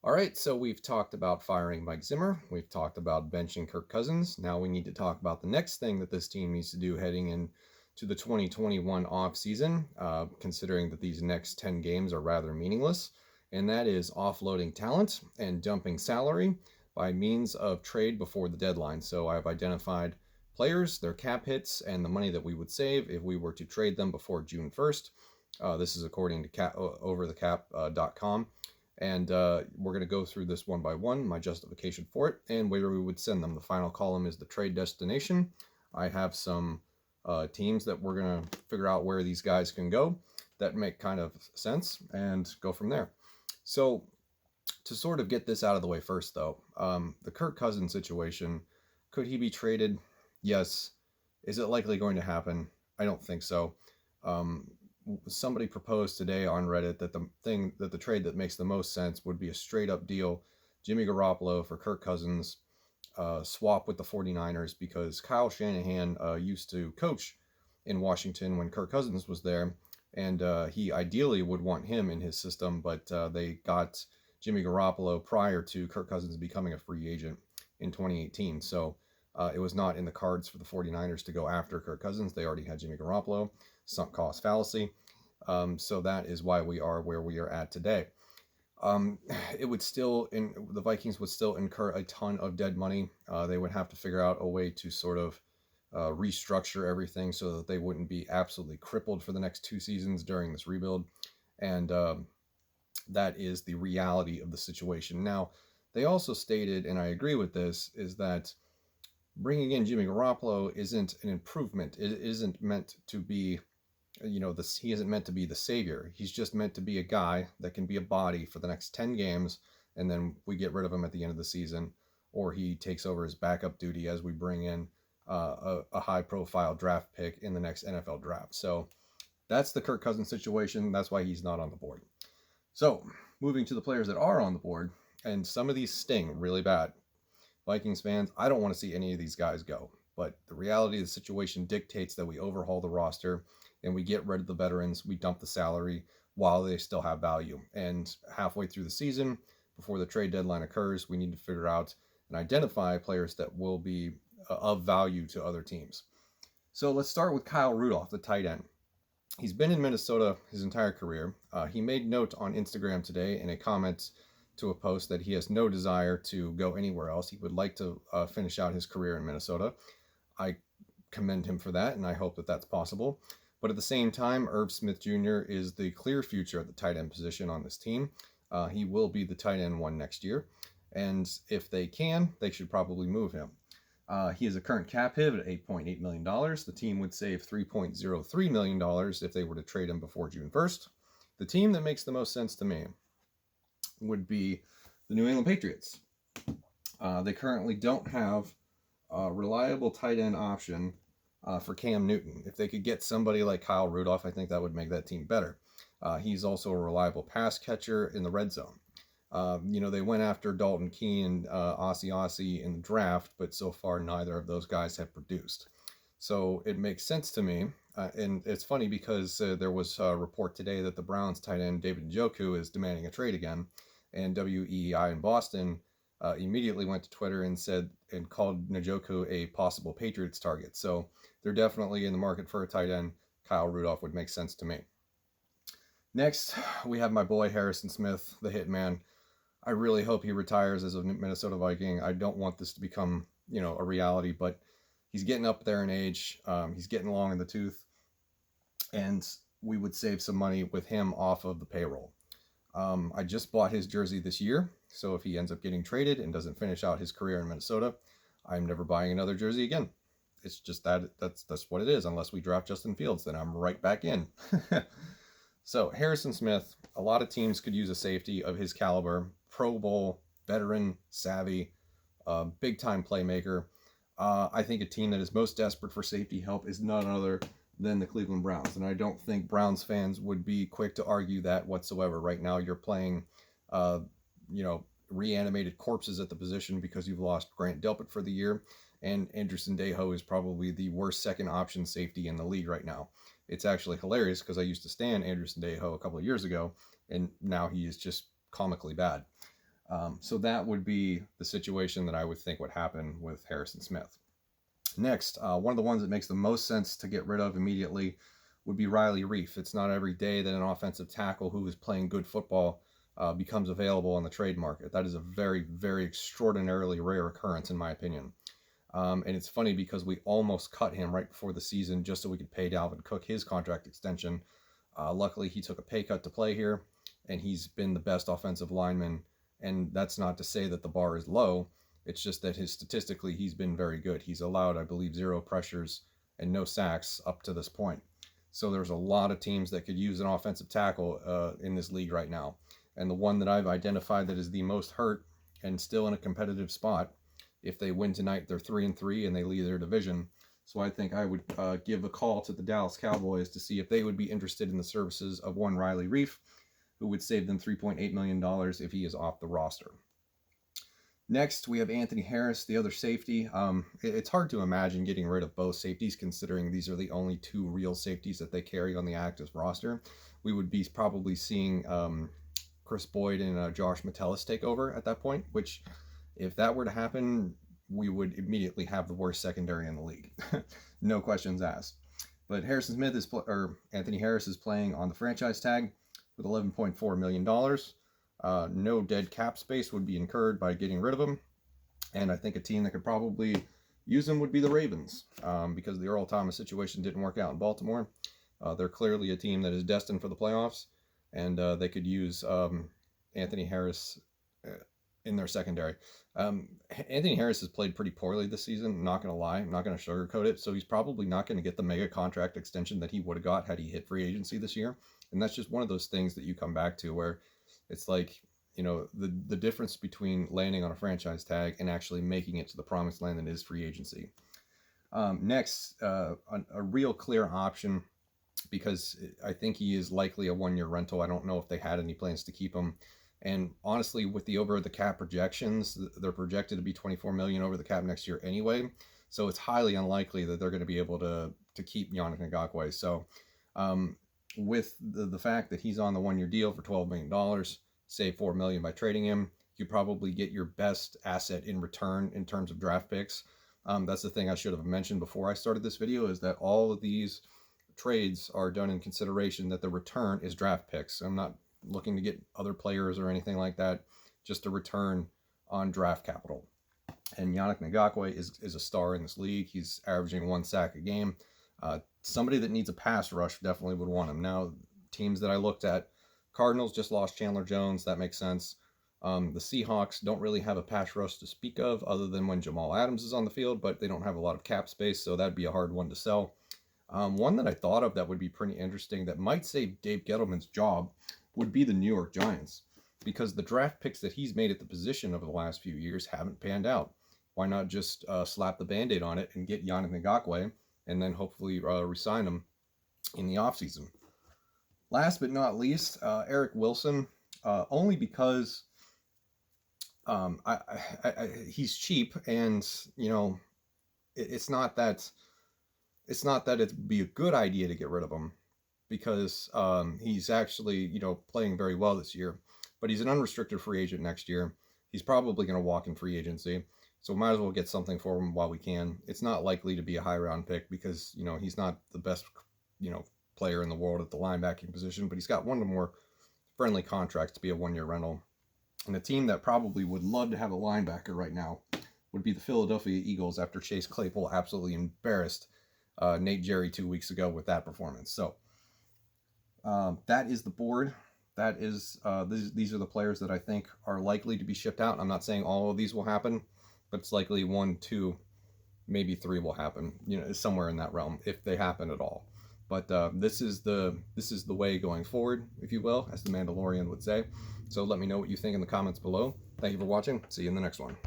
All right, so we've talked about firing Mike Zimmer. We've talked about benching Kirk Cousins. Now we need to talk about the next thing that this team needs to do heading into the 2021 offseason, considering that these next 10 games are rather meaningless, and that is offloading talent and dumping salary by means of trade before the deadline. So I've identified players, their cap hits, and the money that we would save if we were to trade them before June 1st. This is according to overthecap.com. And we're going to go through this one by one, my justification for it, and where we would send them. The final column is the trade destination. I have some teams that we're going to figure out where these guys can go that make kind of sense and go from there. So, to sort of get this out of the way first, though, the Kirk Cousins situation, could he be traded? Yes. Is it likely going to happen? I don't think so. Somebody proposed today on Reddit that the trade that makes the most sense would be a straight up deal, Jimmy Garoppolo for Kirk Cousins, swap with the 49ers, because Kyle Shanahan used to coach in Washington when Kirk Cousins was there, and he ideally would want him in his system, but they got Jimmy Garoppolo prior to Kirk Cousins becoming a free agent in 2018. So it was not in the cards for the 49ers to go after Kirk Cousins. They already had Jimmy Garoppolo. Sunk cost fallacy. So that is why we are where we are at today. It would still, the Vikings would still incur a ton of dead money. They would have to figure out a way to sort of restructure everything so that they wouldn't be absolutely crippled for the next 2 seasons during this rebuild. And that is the reality of the situation. Now, they also stated, and I agree with this, is that bringing in Jimmy Garoppolo isn't an improvement. It isn't meant to be, he isn't meant to be the savior. He's just meant to be a guy that can be a body for the next 10 games, and then we get rid of him at the end of the season, or he takes over his backup duty as we bring in a high-profile draft pick in the next NFL draft. So that's the Kirk Cousins situation. That's why he's not on the board. So moving to the players that are on the board, and some of these sting really bad. Vikings fans, I don't want to see any of these guys go, but the reality of the situation dictates that we overhaul the roster and we get rid of the veterans, we dump the salary while they still have value. And halfway through the season, before the trade deadline occurs, we need to figure out and identify players that will be of value to other teams. So let's start with Kyle Rudolph, the tight end. He's been in Minnesota his entire career. He made note on Instagram today in a comment to a post that he has no desire to go anywhere else. He would like to finish out his career in Minnesota. I commend him for that, and I hope that that's possible. But at the same time, Irv Smith Jr. is the clear future at the tight end position on this team. He will be the tight end one next year. And if they can, they should probably move him. He is a current cap hit at $8.8 million. The team would save $3.03 million if they were to trade him before June 1st. The team that makes the most sense to me would be the New England Patriots. They currently don't have a reliable tight end option for Cam Newton. If they could get somebody like Kyle Rudolph, I think that would make that team better. He's also a reliable pass catcher in the red zone. They went after Dalton Keene and Ossie in the draft, but so far neither of those guys have produced. So it makes sense to me. And it's funny because there was a report today that the Browns tight end David Njoku is demanding a trade again. And WEEI in Boston immediately went to Twitter and called Njoku a possible Patriots target. So they're definitely in the market for a tight end. Kyle Rudolph would make sense to me. Next, we have my boy Harrison Smith, the hitman. I really hope he retires as a Minnesota Viking. I don't want this to become, a reality, but he's getting up there in age. He's getting long in the tooth, and we would save some money with him off of the payroll. I just bought his jersey this year, so if he ends up getting traded and doesn't finish out his career in Minnesota, I'm never buying another jersey again. It's just that's what it is. Unless we draft Justin Fields, then I'm right back in. So Harrison Smith, a lot of teams could use a safety of his caliber, Pro Bowl, veteran, savvy, big-time playmaker. I think a team that is most desperate for safety help is none other than the Cleveland Browns. And I don't think Browns fans would be quick to argue that whatsoever. Right now you're playing, reanimated corpses at the position because you've lost Grant Delpit for the year. And Andrew Sendejo is probably the worst second option safety in the league right now. It's actually hilarious because I used to stand Andrew Sendejo a couple of years ago, and now he is just comically bad. So that would be the situation that I would think would happen with Harrison Smith. Next, one of the ones that makes the most sense to get rid of immediately would be Riley Reef. It's not every day that an offensive tackle who is playing good football becomes available on the trade market. That is a very, very extraordinarily rare occurrence, in my opinion. And it's funny because we almost cut him right before the season just so we could pay Dalvin Cook his contract extension. Luckily, he took a pay cut to play here, and he's been the best offensive lineman. And that's not to say that the bar is low. It's just that statistically, he's been very good. He's allowed, I believe, 0 pressures and no sacks up to this point. So there's a lot of teams that could use an offensive tackle in this league right now. And the one that I've identified that is the most hurt and still in a competitive spot, if they win tonight, they're 3-3 and they lead their division. So I think I would give a call to the Dallas Cowboys to see if they would be interested in the services of one Riley Reef, who would save them $3.8 million if he is off the roster. Next, we have Anthony Harris, the other safety. It's hard to imagine getting rid of both safeties, considering these are the only 2 real safeties that they carry on the active roster. We would be probably seeing Chris Boyd and Josh Metellus take over at that point, which, if that were to happen, we would immediately have the worst secondary in the league. No questions asked. But Anthony Harris is playing on the franchise tag with $11.4 million. No dead cap space would be incurred by getting rid of him. And I think a team that could probably use him would be the Ravens, because the Earl Thomas situation didn't work out in Baltimore. They're clearly a team that is destined for the playoffs, and they could use Anthony Harris in their secondary. Anthony Harris has played pretty poorly this season, not going to lie. I'm not going to sugarcoat it. So he's probably not going to get the mega contract extension that he would have got had he hit free agency this year. And that's just one of those things that you come back to where it's like, the difference between landing on a franchise tag and actually making it to the promised land that is free agency. Next, a real clear option, because I think he is likely a 1-year rental. I don't know if they had any plans to keep him. And honestly, with the over the cap projections, they're projected to be $24 million over the cap next year anyway. So it's highly unlikely that they're going to be able to keep Yannick Ngakoue. So with the fact that he's on the 1-year deal for $12 million, save $4 million by trading him, you probably get your best asset in return in terms of draft picks. That's the thing I should have mentioned before I started this video, is that all of these trades are done in consideration that the return is draft picks. I'm not looking to get other players or anything like that, just a return on draft capital. And Yannick Ngakoue is a star in this league. He's averaging 1 sack a game. Somebody that needs a pass rush definitely would want him. Now, teams that I looked at, Cardinals just lost Chandler Jones. That makes sense. The Seahawks don't really have a pass rush to speak of other than when Jamal Adams is on the field, but they don't have a lot of cap space, so that'd be a hard one to sell. One that I thought of that would be pretty interesting that might save Dave Gettleman's job would be the New York Giants, because the draft picks that he's made at the position over the last few years haven't panned out. Why not just slap the Band-Aid on it and get Yannick Ngakoue and then hopefully resign him in the offseason? Last but not least, Eric Wilson, only because he's cheap, and it's not that it'd be a good idea to get rid of him, because he's actually playing very well this year, but he's an unrestricted free agent next year. He's probably going to walk in free agency, so might as well get something for him while we can. It's not likely to be a high round pick because he's not the best player in the world at the linebacking position, but he's got one of the more friendly contracts to be a 1-year rental. And a team that probably would love to have a linebacker right now would be the Philadelphia Eagles, after Chase Claypool absolutely embarrassed Nate Jerry 2 weeks ago with that performance. So that is the board. That is these are the players that I think are likely to be shipped out. I'm not saying all of these will happen, but it's likely 1, 2, maybe 3 will happen. Somewhere in that realm, if they happen at all. But this is the way going forward, if you will, as the Mandalorian would say. So let me know what you think in the comments below. Thank you for watching. See you in the next one.